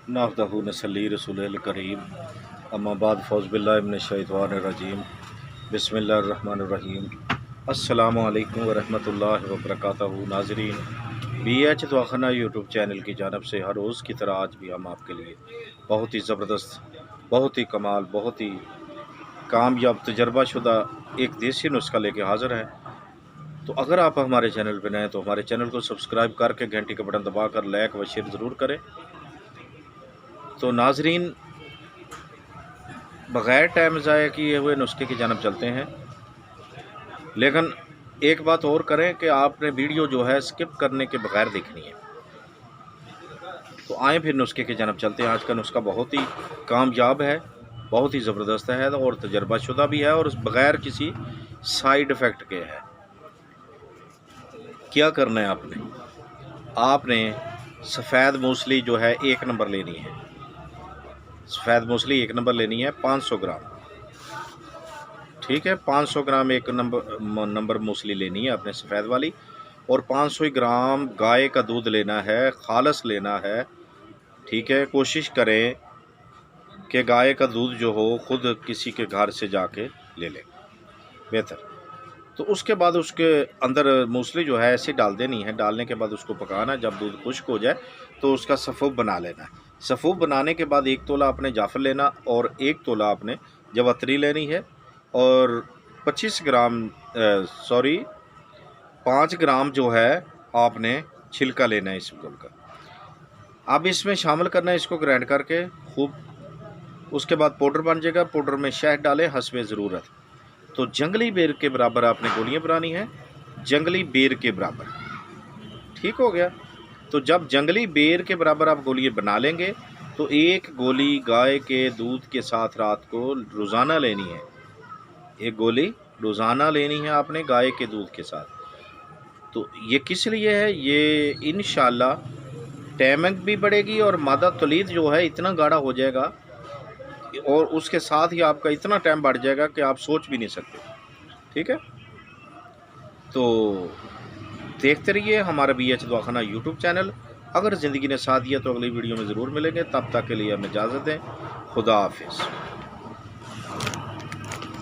नहमदहु नसल्ली रसूलिल करीम अम्मा बाद फ़ौज़ बिल्लाहि मिनश शैतानिर रजीम बिस्मिल्लाहिर रहमानिर रहीम अस्सलामु अलैकुम व रहमतुल्लाहि व बरकातहू। नाज़रीन, BH दवाख़ाना यूट्यूब चैनल की जानब से हर रोज़ की तरह आज भी हम आपके लिए बहुत ही ज़बरदस्त, बहुत ही कमाल, बहुत ही कामयाब तजर्बाशुदा एक देसी नुस्खा लेके हाज़िर है। तो अगर आप हमारे चैनल पर नए हैं तो हमारे चैनल को सब्सक्राइब करके घंटी का बटन दबाकर लाइक व शेयर ज़रूर करें। तो नाजरीन, बग़ैर टाइम ज़ाया किए हुए नुस्खे की जानब चलते हैं, लेकिन एक बात और करें कि आपने वीडियो जो है स्किप करने के बगैर देखनी है। तो आए फिर नुस्खे की जानब चलते हैं। आज का नुस्खा बहुत ही कामयाब है, बहुत ही ज़बरदस्त है और तजर्बाशुदा भी है और बग़ैर किसी साइड इफ़ेक्ट के है। क्या करना है आपने सफ़ेद मूसली जो है 1 नंबर लेनी है। सफ़ेद मूसली 1 नंबर लेनी है, 500 ग्राम। ठीक है, 500 ग्राम 1 नंबर मूसली लेनी है आपने सफ़ेद वाली, और 500 ग्राम गाय का दूध लेना है, खालस लेना है। ठीक है, कोशिश करें कि गाय का दूध जो हो ख़ुद किसी के घर से जाके ले लें, बेहतर। तो उसके बाद उसके अंदर मूसली जो है ऐसे डाल देनी है। डालने के बाद उसको पकाना। जब दूध खुश्क हो जाए तो उसका सफ़ूफ बना लेना है। सफ़ूफ बनाने के बाद 1 तोला आपने जाफर लेना और 1 तोला आपने जवतरी लेनी है और 25 ग्राम 5 ग्राम जो है आपने छिलका लेना है इस गुल का। अब इसमें शामिल करना है इसको ग्राइंड करके खूब। उसके बाद पाउडर बन जाएगा। पाउडर में शहद डालें हस्बे ज़रूरत। तो जंगली बेर के बराबर आपने गोलियां बनानी है, जंगली बेर के बराबर। ठीक हो गया। तो जब जंगली बेर के बराबर आप गोलियां बना लेंगे तो 1 गोली गाय के दूध के साथ रात को रोज़ाना लेनी है। 1 गोली रोज़ाना लेनी है आपने गाय के दूध के साथ। तो ये किस लिए है? ये इंशाअल्लाह टाइमिंग भी बढ़ेगी और मादा तौलीद जो है इतना गाढ़ा हो जाएगा और उसके साथ ही आपका इतना टाइम बढ़ जाएगा कि आप सोच भी नहीं सकते। ठीक है, तो देखते रहिए हमारा BH दवाख़ाना यूट्यूब चैनल। अगर ज़िंदगी ने साथ दिया तो अगली वीडियो में ज़रूर मिलेंगे। तब तक के लिए हमें इजाज़त दें। खुदा हाफिज़।